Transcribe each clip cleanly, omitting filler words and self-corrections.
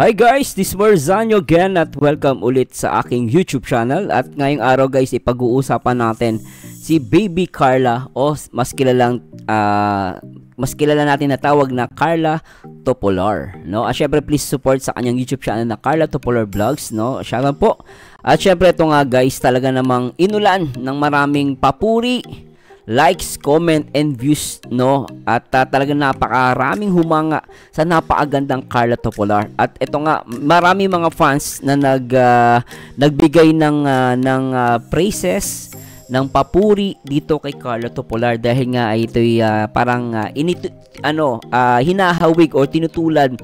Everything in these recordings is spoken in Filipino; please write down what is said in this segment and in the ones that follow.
Hi guys, this is Marzanyo again at welcome ulit sa aking YouTube channel. At ngayong araw guys, ipag-uusapan natin si Baby Carla o mas kilala natin na tawag na Carla Topolar, no? At syempre please support sa kanyang YouTube channel na Carla Topolar Vlogs, no? Shoutout po. At syempre ito nga guys, talaga namang inulan ng maraming papuri, likes, comment, and views, no? At talagang napakaraming humanga sa napakagandang Carla Topolar. At ito nga, marami mga fans na nagbigay ng praises, ng papuri dito kay Carla Topolar dahil nga ito'y parang hinahawig o tinutulad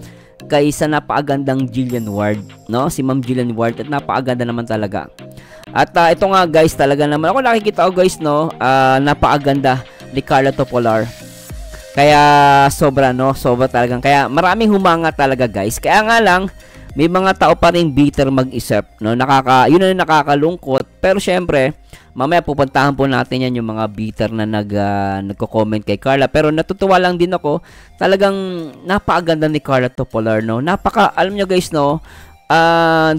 kay sa napakagandang Jillian Ward, no? Si Ma'am Jillian Ward, at napakaganda naman talaga. At ito nga guys, talaga naman ako nakikita ko guys, no, napakaganda ni Carla Topolar. Kaya sobra, no, sobra talagang, kaya maraming humanga talaga guys. Kaya nga lang may mga tao pa ring bitter mag-isip, no, yun ang nakakalungkot. Pero syempre mamaya pupuntahan po natin yan, yung mga bitter na nagko-comment kay Carla. Pero natutuwa lang din ako, talagang napakaganda ni Carla Topolar, no. Alam nyo guys, no,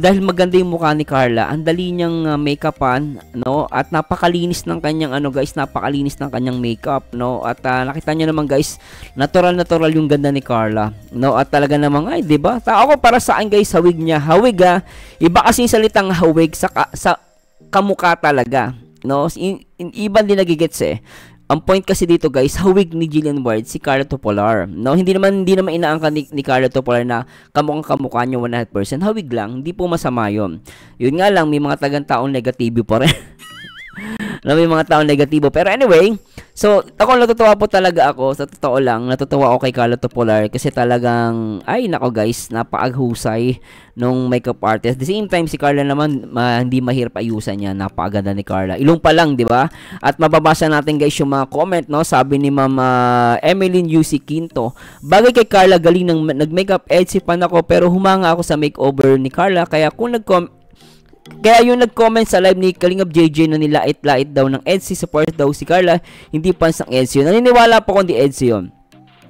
dahil maganda yung mukha ni Carla, ang dali niyang make-upan, no, at napakalinis ng kanyang napakalinis ng kanyang makeup, no. At nakita niyo naman guys, natural yung ganda ni Carla, no. At talaga namang ay, 'di ba? Ako para saan guys, hawig niya. Hawig iba kasi yung salitang hawig sa kamukha talaga, no. Iba din nagigets Ang point kasi dito guys, hawig ni Jillian Ward si Carla Topolar, no? Hindi naman inaangkan ni Carla Topolar na kamukha niya 100%. Hawig lang, hindi po masama 'yon. Yun nga lang, may mga tagang-taong negatibo pa rin. No, may mga taong negatibo. Pero anyway, so ako natutuwa po talaga ako, sa totoo lang, natutuwa ako kay Carla Topolar kasi talagang, ay nako guys, napakaghusay nung makeup artist. At the same time, si Carla naman, hindi mahirap ayusan niya. Napakaganda ni Carla. Ilong pa lang, di ba? At mababasa natin guys yung mga comment, no? Sabi ni Ma'am Emeline UC Quinto, bagay kay Carla, galing nag-makeup edgy pan ako, pero humanga ako sa makeover ni Carla. Kaya yung nag-comment sa live ni Kalingap JJ na nilait-lait daw ng EDSI, support daw si Carla, hindi fans ng EDSI yun. Naniniwala po kung di EDSI yun.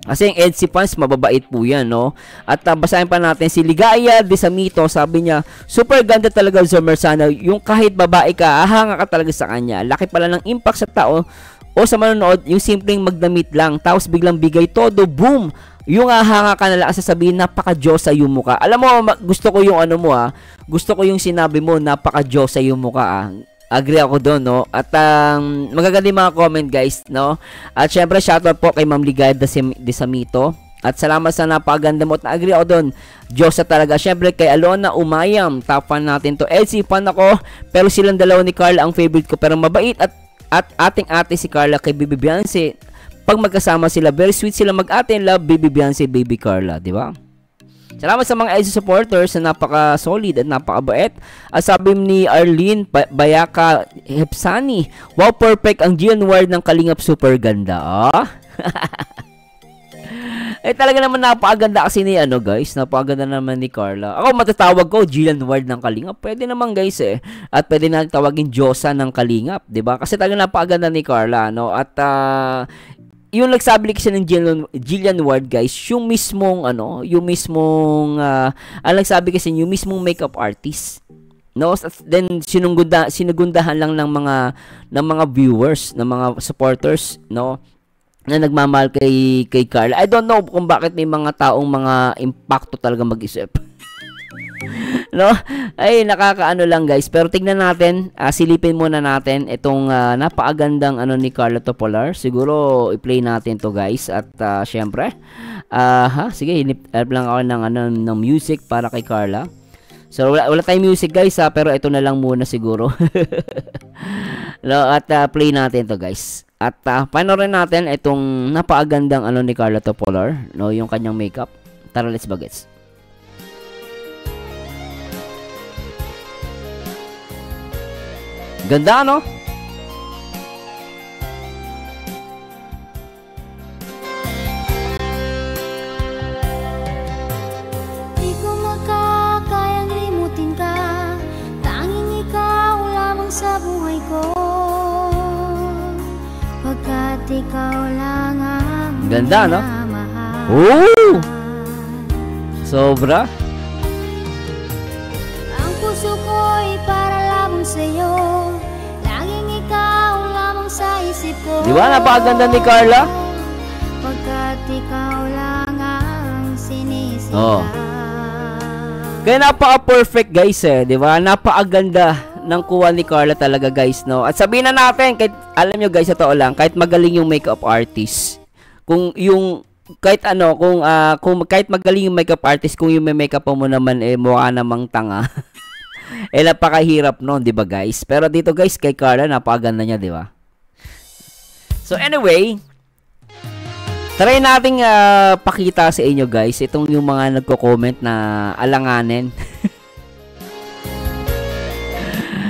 Kasi yung EDSI fans, mababait po yan, no? At basahin pa natin si Ligaya de Samito, sabi niya, super ganda talaga Zomer sana. Yung kahit babae ka, ahanga ka talaga sa kanya. Laki pala ng impact sa tao o sa manonood, yung simpleng magdamit lang, tapos biglang bigay todo, boom! Yung hanga ka na lang sasabihin, napaka-Diyosa yung mukha. Alam mo, gusto ko yung gusto ko yung sinabi mo, napaka-Diyosa yung mukha. Agree ako doon, no? At magaganda mga comment guys, no? At syempre shoutout po kay Ma'am Ligaya de Samito. At salamat sa napakaganda mo. At agree ako doon, Diyosa talaga. Syempre kay Alona Umayam, top fan natin to. Elsie, fan ako, pero silang dalawa ni Carla ang favorite ko. Pero mabait at ating ate si Carla kay Bibi Beyonce. Pag magkasama sila, very sweet sila mag-ate and love Baby Beyonce, Baby Carla, di ba? Salamat sa mga EDSI supporters na napaka-solid at napaka-bait. Sabi ni Arlene Bayaka Hepsani, wow, perfect ang Jillian Ward ng Kalingap, super ganda. Talaga naman napakaganda kasi ni guys, napakaganda naman ni Carla. Ako matatawag ko Jillian Ward ng Kalingap. Pwede naman guys At pwede na tawagin Diyosa ng Kalingap, 'di ba? Kasi talaga napakaganda ni Carla, no? At yung nagsabi kasi ng Jillian Ward guys, yung mismong nagsabi kasi yung mismong makeup artist, no? Then sinugundahan lang ng mga viewers, ng mga supporters, no, na nagmamahal kay Carla. I don't know kung bakit may mga taong mga impacto talaga mag-isip. No? Ay, nakakaano lang guys. Pero tignan natin, silipin muna natin itong napakagandang ni Carla Topolar. Siguro i-play natin to guys. At syempre, sige, hinip lang ako ng music para kay Carla. So wala tayong music guys pero ito na lang muna siguro. No, at play natin to guys. At panoorin natin itong napakagandang ni Carla Topolar, no, yung kanyang makeup. Tara, let's bagets. Ganda, no? Di ko makakayang limutin ka, tanging ikaw lamang sa buhay ko, pagkat ikaw lang ang ganda, no? minamahal. Oh! Sobra. ko'y para lamang sa'yo. Laging ikaw lamang sa isip ko. Di ba? Napakaganda ni Carla. Pagkat ikaw lang ang sinisigaw. Oh. Kaya napaka-perfect guys di ba? Napakaganda ng kuha ni Carla talaga guys, no? At sabihin na natin, kahit, alam nyo guys, totoo lang, kahit magaling yung makeup artist, kung yung, kahit ano, kung kahit magaling yung makeup artist, kung yung may makeup mo naman, mukha namang tanga, napakahirap nun, di ba guys? Pero dito guys, kay Carla, napakaganda niya, di ba? So anyway, try nating pakita sa inyo guys, itong yung mga nagko-comment na alanganin.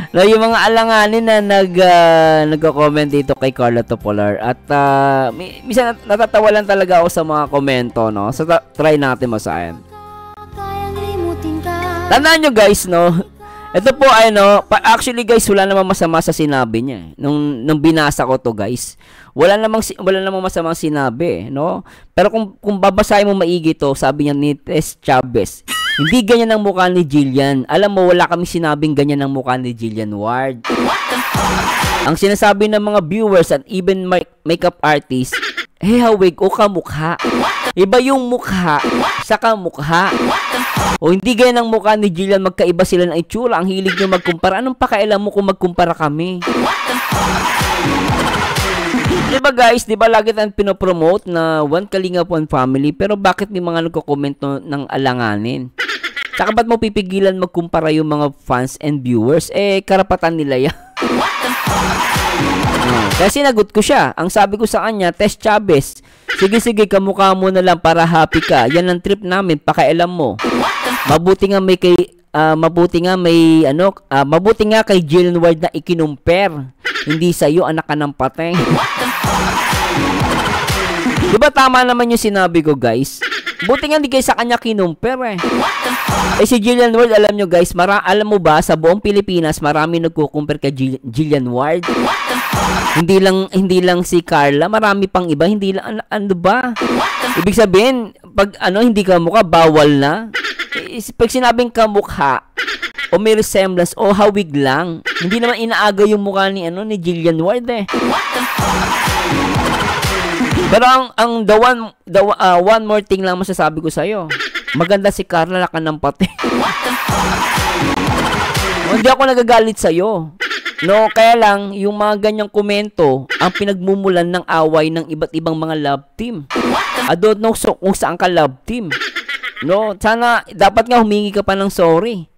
No, yung mga alanganin na nagko-comment dito kay Carla Topolar. At minsan natatawa lang talaga ako sa mga komento, no? So try natin masahin. Tandaan nyo guys, no? Ito po ay no, actually guys, wala namang masama sa sinabi niya. Nung binasa ko to guys, wala namang masamang sinabi, no? Pero kung babasahin mo maigi to, sabi niya ni Tess Chavez, hindi ganyan ang mukha ni Jillian. Alam mo, wala kami sinabing ganyan ang mukha ni Jillian Ward. Ang sinasabi ng mga viewers at even makeup artists, hawig o kamukha. Iba yung mukha sa kamukha. O hindi ganyan ang mukha ni Jillian, magkaiba sila ng itsura. Ang hilig nyo magkumpara. Anong pakialam mo kung magkumpara kami? Diba guys, diba lagi tayong pinopromote na One Kalingap One Family, pero bakit may mga nagko-comment ng alanganin? Saka ba't mo pipigilan magkumpara yung mga fans and viewers? Karapatan nila yan. Kaya sinagot ko siya. Ang sabi ko sa kanya, Tess Chavez, sige, kamukha mo na lang para happy ka. Yan ang trip namin, pakialam mo. Mabuti nga kay Jillian Ward na ikinumper. Hindi sa'yo, anak ka ng pateng. Diba tama naman yung sinabi ko guys? Buti nga hindi kayo sa kanya kinumper si Jillian Ward, alam nyo guys, alam mo ba, sa buong Pilipinas, marami nagkukumpir kay Jillian Ward. Hindi lang si Carla, marami pang iba, hindi lang, ano ba? Ibig sabihin, pag hindi ka mukha, bawal na. Pag sinabing kamukha, o may resemblance, o hawig lang, hindi naman inaaga yung mukha ni Jillian Ward Pero one more thing lang masasabi ko sa'yo. Maganda si Carla, laka ng pati. Hindi ako nagagalit sa'yo. No, kaya lang, yung mga ganyang komento, ang pinagmumulan ng away ng iba't ibang mga love team. I don't know kung saan ka love team. No, sana, dapat nga humingi ka pa ng sorry.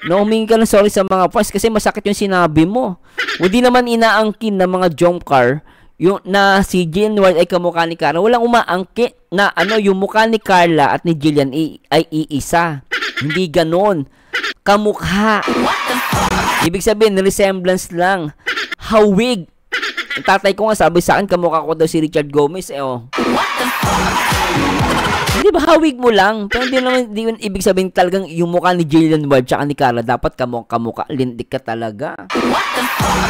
No, humingi ka ng sorry sa mga fans kasi masakit yung sinabi mo. Hindi naman inaangkin ng mga jomcar yung na si Jillian Ward ay kamukha ni Carla. Walang umaangkin na yung mukha ni Carla at ni Jillian ay iisa. Hindi ganon. Kamukha. Ibig sabihin, resemblance lang. Hawig. Ang tatay ko nga sabi sa akin, kamukha ko daw si Richard Gomez. Hindi ba, hawig mo lang. Pero hindi naman ibig sabihin talagang yung mukha ni Jillian Ward tsaka ni Carla, dapat kamukha, lindik ka talaga.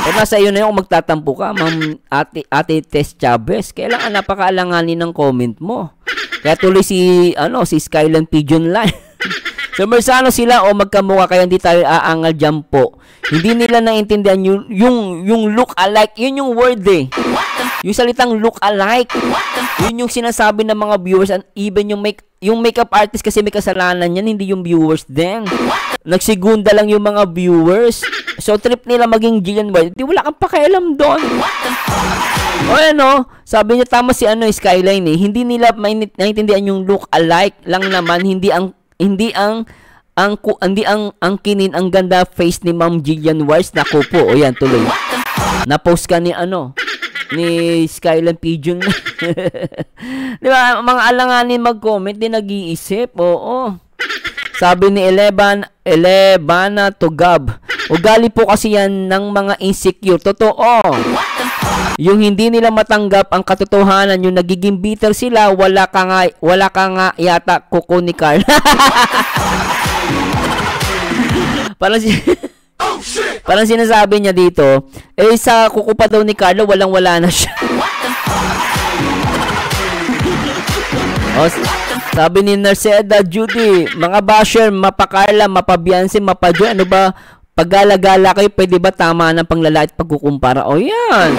Pero nasa iyo na yung magtatampo ka, Ma'am Ate Tess Chavez. Kailangan napakaalanganin ng comment mo. Kaya tuloy si Skyline Pigeon Line. So, mersano sila o magkamukha kaya hindi tayo aangal dyan po. Hindi nila naintindihan yung look alike. Yun yung word Yung salitang look alike. Yun yung sinasabi ng mga viewers and even yung makeup artist kasi may kasalanan yan, hindi yung viewers din. Nagsigunda lang yung mga viewers. So, trip nila maging Jillian Ward. Hindi, wala kang pakialam doon. O sabi niya tama si Skyline hindi nila naintindihan yung look alike lang naman, hindi ang kinin ang ganda face ni Ma'am Jillian Ward. Naku po, o yan tuloy. Na-post ka ni Skyline Pigeon. Di ba, mga alanganin mag-comment, di nag-iisip. Oo. Sabi ni Elebana Tugab, ugali po kasi yan ng mga insecure. Totoo. Yung hindi nila matanggap ang katotohanan, yung nagiging bitter sila, wala ka nga yata kuko ni Carl. Parang sinasabi niya dito, sa kuko pa daw ni Carlo, walang-wala na siya. Sabi ni Narceda Judy, mga basher, mapa Carla, mapa Beyonce, mapa Joy, ano ba Paggala-gala kayo, pwede ba tama ng panglalait pagkukumpara? O yan.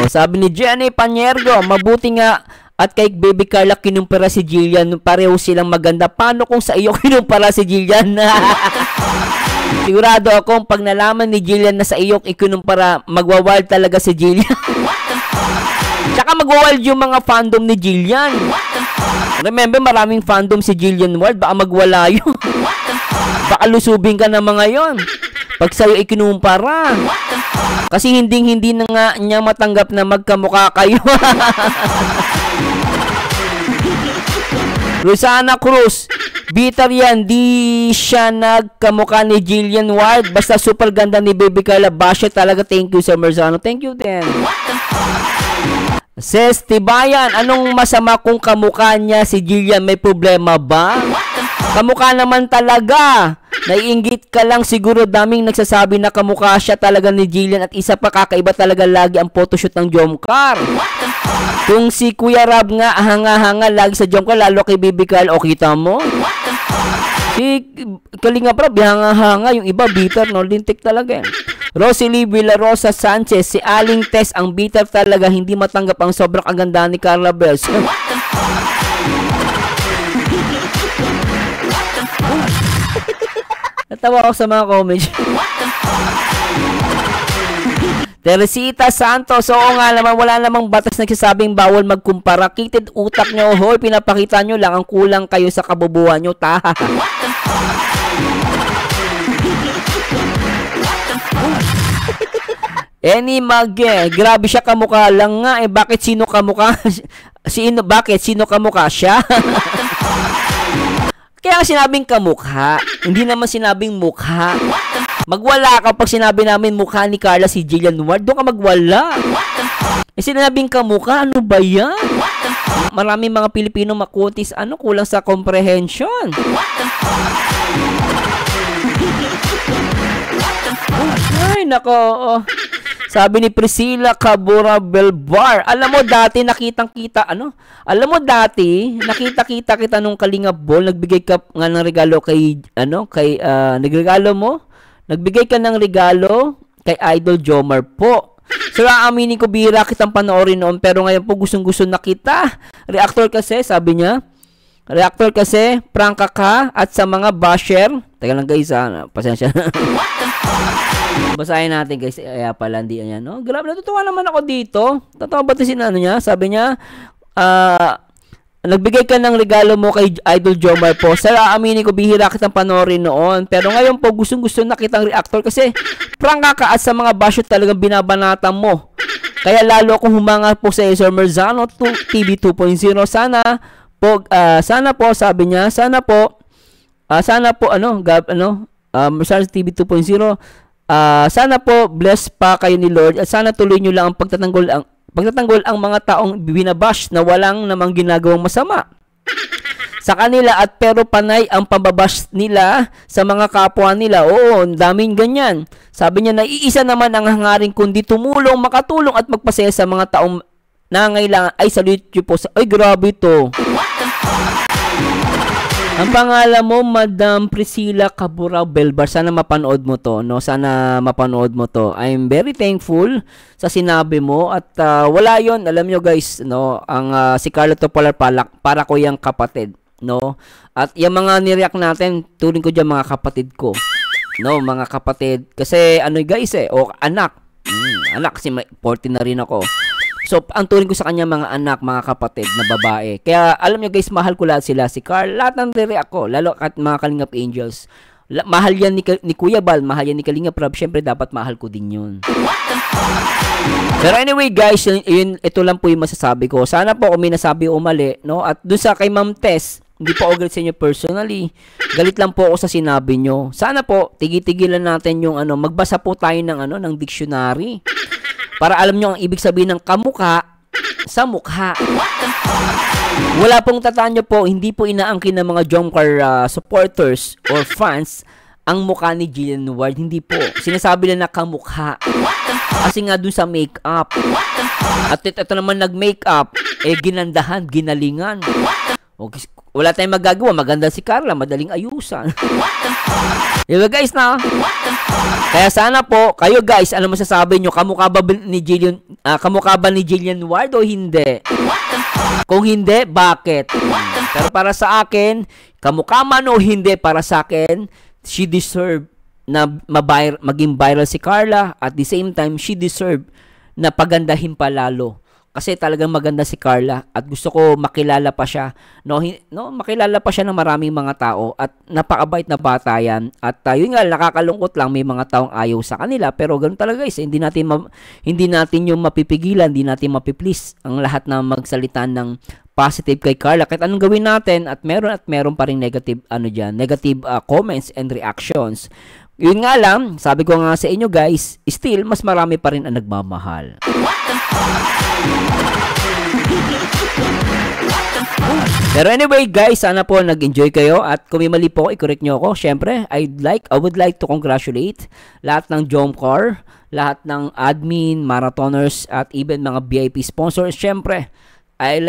O, sabi ni Jenny Paniergo, mabuti nga at kay Baby Carla kinumpara si Jillian, pareho silang maganda. Paano kung sa iyo kinumpara si Jillian? Sigurado akong pag nalaman ni Jillian na sa iyo ikinumpara, magwawild talaga si Jillian. Tsaka magwawild yung mga fandom ni Jillian. Remember, maraming fandom si Jillian Ward, baka magwala yun. Baka lusubin ka ng mga yon pag sa'yo ikinumpara. Kasi hindi na nga niya matanggap na magkamukha kayo. Rosana Cruz, bitter yan, di siya nagkamukha ni Jillian Ward. Basta super ganda ni Baby Carla. Basha talaga. Thank you, Sir Merzano. Thank you din. Says Tibayan, anong masama kung kamukha niya si Jillian? May problema ba? Kamukha naman talaga. Naiinggit ka lang siguro, daming nagsasabi na kamukha siya talaga ni Jillian at isa pa kakaiba talaga lagi ang photoshoot ng Jomcar. Kung si Kuya Rab nga hanga-hanga lagi sa Jomcar, lalo kay Baby Carl, o kita mo? Si Kalinga Prab, hanga-hanga, yung iba bitter, no? Lintik talaga yan. Rosalie Villarosa Sanchez, si Aling Tess ang bitter talaga, hindi matanggap ang sobrang kaganda ni Carla Bells. Natawa ako sa mga comments. Teresita Santos, oo nga naman, wala namang batas nagsasabing bawal magkumpara. Kitid utak nyo, hoy, pinapakita nyo lang ang kulang kayo sa kabubuhan nyo, taha. Any Magge, grabe siya kamukha lang nga, bakit sino kamukha? Bakit sino kamukha siya? Kaya sinabing kamukha, hindi naman sinabing mukha. Magwala ka pag sinabi namin mukha ni Carla si Jillian Ward, doon ka magwala. Sinabing kamukha, ano ba yan? Maraming mga Pilipino makutis, kulang sa comprehension. Ay, nako. Sabi ni Priscilla Cabura Belbar, alam mo dati nakitang-kita, Alam mo dati, nakita-kita kita nung Kalingap Ball, nagbigay ka nga ng regalo kay, nagbigay ka ng regalo kay Idol Jomar po. So, aaminin ko, bihira kitang panoorin noon, pero ngayon po gustong-gusto na kita. Reactor kasi, sabi niya, prangka ka, at sa mga basher, teka lang guys, pasensya na. Basahin natin guys, kaya pala hindi yan, no? Grabe, natutuwa naman ako dito. Totoo ba ito niya? Sabi niya, nagbigay ka ng regalo mo kay Idol Jomar po. Sir, aaminin ko, bihira kitang panoorin noon. Pero ngayon po, gustong-gusto na kitang reactor kasi prangka ka at sa mga basyo talagang binabanatan mo. Kaya lalo akong humanga po sa Sir Merzano TV 2.0. Sana po, sabi niya, sana po, Merzano TV 2.0, sana po bless pa kayo ni Lord at sana tuloy nyo lang ang pagtatanggol ang mga taong binabash na walang namang ginagawang masama sa kanila at pero panay ang pambabash nila sa mga kapwa nila. Oo, daming ganyan. Sabi niya na iisa naman ang hangaring kundi tumulong, makatulong at magpasaya sa mga taong nangangailangan. Ay, salute you po. Ay, grabe to. Ang pangalan mo, Madam Priscilla Cabura Belbar. Sana mapanood mo to, no? Sana mapanood mo to. I'm very thankful sa sinabi mo at wala yon, alam nyo guys, no? Ang si Carla Topolar para ko yung kapatid, no? At yung mga nireact natin, turing ko dyan mga kapatid ko, no? Mga kapatid. Kasi guys o anak. Anak kasi 40 na rin ako. So, ang turing ko sa kanya mga anak, mga kapatid na babae. Kaya, alam nyo guys, mahal ko lahat sila. Si Carl, lahat ng re-react ko, lalo at mga Kalingap Angels. Mahal yan ni Kuya Bal, mahal yan ni Kalingap Rob. Siyempre, dapat mahal ko din yun. Pero anyway guys, ito lang po yung masasabi ko. Sana po kung may nasabi o mali, no? At dun sa kay Ma'am Tess, hindi po ako galit sa inyo personally. Galit lang po ako sa sinabi nyo. Sana po, tigitigilan natin yung magbasa po tayo ng dictionary. Para alam nyo ang ibig sabihin ng kamukha sa mukha. Wala pong tatanya po, hindi po inaangkin ng mga Jomcar supporters or fans ang mukha ni Jillian Ward. Hindi po. Sinasabi na kamukha. Kasi nga dun sa make-up. At ito naman nag-make-up, ginandahan, ginalingan. wala tayong magagawa. Maganda si Carla, madaling ayusan. Diba guys na? Kaya sana po, kayo guys, ano masasabi nyo? Kamukha ba ni Jillian Ward o hindi? Kung hindi, bakit? Pero para sa akin, kamukha man o hindi, para sa akin, she deserve na maging viral si Carla. At the same time, she deserve na pagandahin pa lalo. Kasi talagang maganda si Carla at gusto ko makilala pa siya. No, makilala pa siya ng maraming mga tao at napakabait na bata yan. At yun nga, nakakalungkot lang, may mga taong ayaw sa kanila. Pero ganoon talaga guys, hindi natin yung mapipigilan, hindi natin mapiplease ang lahat na magsalita ng positive kay Carla. Kahit anong gawin natin at meron pa rin negative comments and reactions. Yun nga lang, sabi ko nga sa inyo guys, still mas marami pa rin ang nagmamahal. Pero anyway guys, sana po nag-enjoy kayo at kung may mali po, i-correct nyo ako. Syempre, I would like to congratulate lahat ng Jomcar, lahat ng admin, marathoners at even mga VIP sponsors. Syempre, I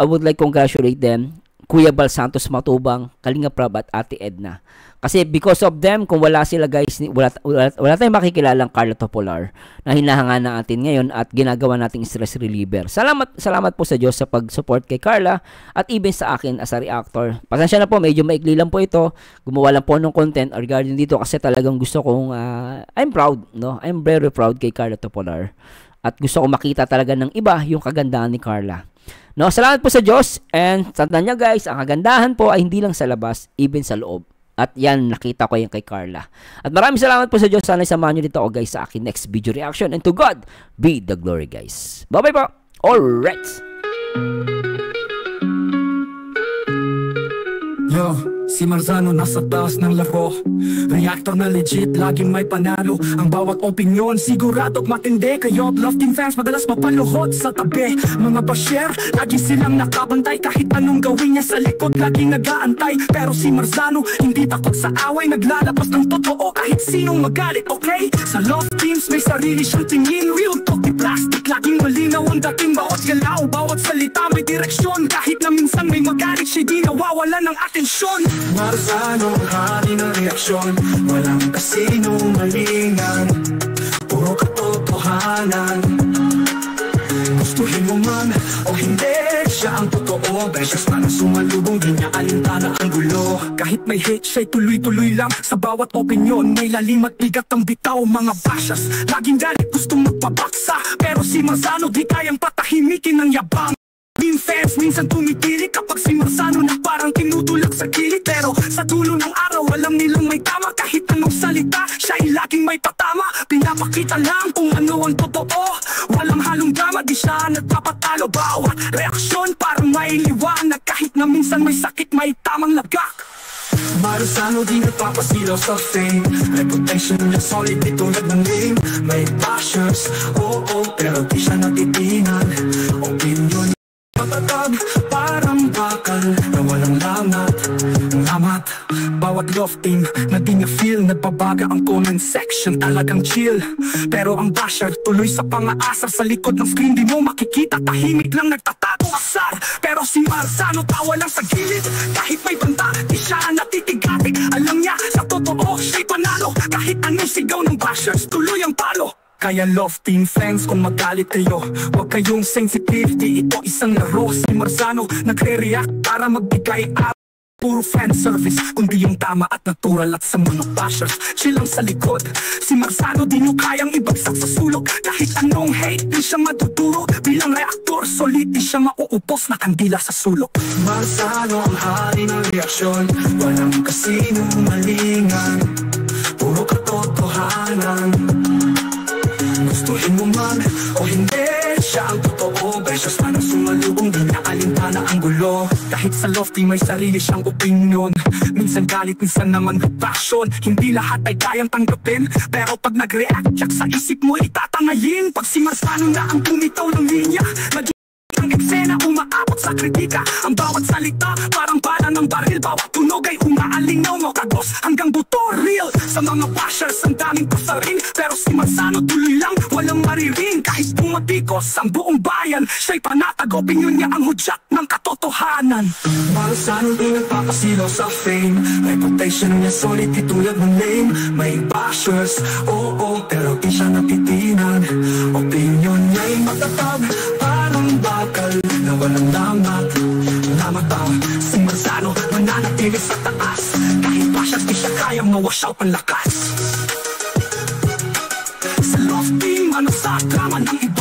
would like congratulate them, Kuya Bal Santos Matubang, Kalinga Prab at Ate Edna. Kasi because of them, kung wala sila guys, wala tayong makikilalang Carla Topolar na hinahanga natin ngayon at ginagawa nating stress reliever. Salamat po sa Diyos sa pag-support kay Carla at even sa akin as a reactor. Pasensya na po, medyo maikli lang po ito. Gumawa lang po ng content regarding dito kasi talagang gusto kong, I'm proud, no? I'm very proud kay Carla Topolar. At gusto ko makita talaga ng iba yung kagandahan ni Carla. No, salamat po sa Diyos and tandaan niyo guys, ang kagandahan po ay hindi lang sa labas, even sa loob. At yan, nakita ko yan kay Carla. At maraming salamat po sa Diyos. Sana isamahan nyo dito ako guys sa akin next video reaction. And to God be the glory guys. Bye bye po. Alright. Yo, si Marzano nasa taas ng laro. Reactor na legit, laging may panalo. Ang bawat opinyon, sigurado't matindi. Kayo Love Team fans, madalas mapaluhod sa tabi. Mga basher, lagi silang nakabantay. Kahit anong gawin niya sa likod, laging nag-aantay. Pero si Marzano, hindi takot sa away. Naglalabas ng totoo kahit sinong magalit, okay? Sa Love Teams, may sarili siyang tingin. Real talk di plastic, laging malinaw ang dating. Bawat galaw, bawat salita may direksyon. Kahit na minsan may magalit, siya di nawawala ng atensyon. Marzano, hari ng reaksyon. Walang kasinong malingan, puro katotohanan. Gustuhin mo man o hindi, siya ang totoo. Beses na sumalubong, di niya alintana ang gulo. Kahit may hate, siya'y tuloy-tuloy lang. Sa bawat opinyon, may lalim at bigat ang bitaw. Mga bashas, laging galit, gustong magpabaksa. Pero si Marzano, di kayang patahimikin ng yabang. Team fans minsan tumitili kapag si Marzano na parang tinutulak sa gilid. Pero sa dulo ng araw, alam nilang may tama. Kahit anong salita, siya'y laging may patama. Pinapakita lang kung ano ang totoo. Walang halong drama, di siya nagpapatalo. Bawat reaksyon parang may liwanag. Kahit na minsan may sakit, may tamang lagak. Marzano di nagpapasilaw sa fame. Reputation niya solid, di tulad ng name. May bashers, oo, pero di siya natitingan. Opinion matatag, parang bakal na walang lamat. Bawat Love Team na di niya feel. Nagbabaga ang comment section, talagang chill. Pero ang basher tuloy sa pangaasar. Sa likod ng screen di mo makikita, tahimik lang nagtatago asar. Pero si Marzano tawa lang sa gilid. Kahit may banta, di siya natitigatig. Alam niya sa totoo, siya'y panalo. Kahit anong sigaw ng bashers, tuloy ang palo. Kaya Love Team fans, kung magalit kayo, huwag kayong sensitive, di ito isang laro. Si Marzano nagre-react para magbigay up. Puro fan service, kundi yung tama at natural. At sa mga bashers, chill lang sa likod. Si Marzano di nyo kayang ibagsak sa sulok. Kahit anong hate, di siya maduduro. Bilang reactor, solid, di siya mauupos na kandila sa sulok. Marzano ang hari ng reaksyon. Walang kasinong malingan, puro katotohanan. Gustuhin mo man o hindi, siya ang totoo. Beses na sumalubong, di niya alintana ang gulo. Kahit sa Love Team may sarili siyang opinyon. Minsan galit, minsan naman with passion. Hindi lahat ay kayang tanggapin, pero pag nag-react, tsak sa isip mo itatangayin. Pag si Marzano na ang bumitaw ng linya, isang eksena umaabot sa kritika. Ang bawat salita parang bala ng baril, bawat tunog ay umaalinaw mo kagos hanggang buto real. Sa mga bashers ang daming pasaring, pero si Manzano tuloy lang walang mariring. Kahit pumatikos ang buong bayan, siya'y panatag, opinyon niya ang hudyat ng katotohanan. Manzano di nagpapasilaw sa fame, reputation niya solid itulad ng name. May bashers, oo, pero di siya napitinan. Opinyon niya'y matatag, parang bakal na walang lamat. Si Manzano mananatili sa taas, kahit bashers di siya kayang mawash out ang lakas. Sa lofty, ano sa drama ng iba,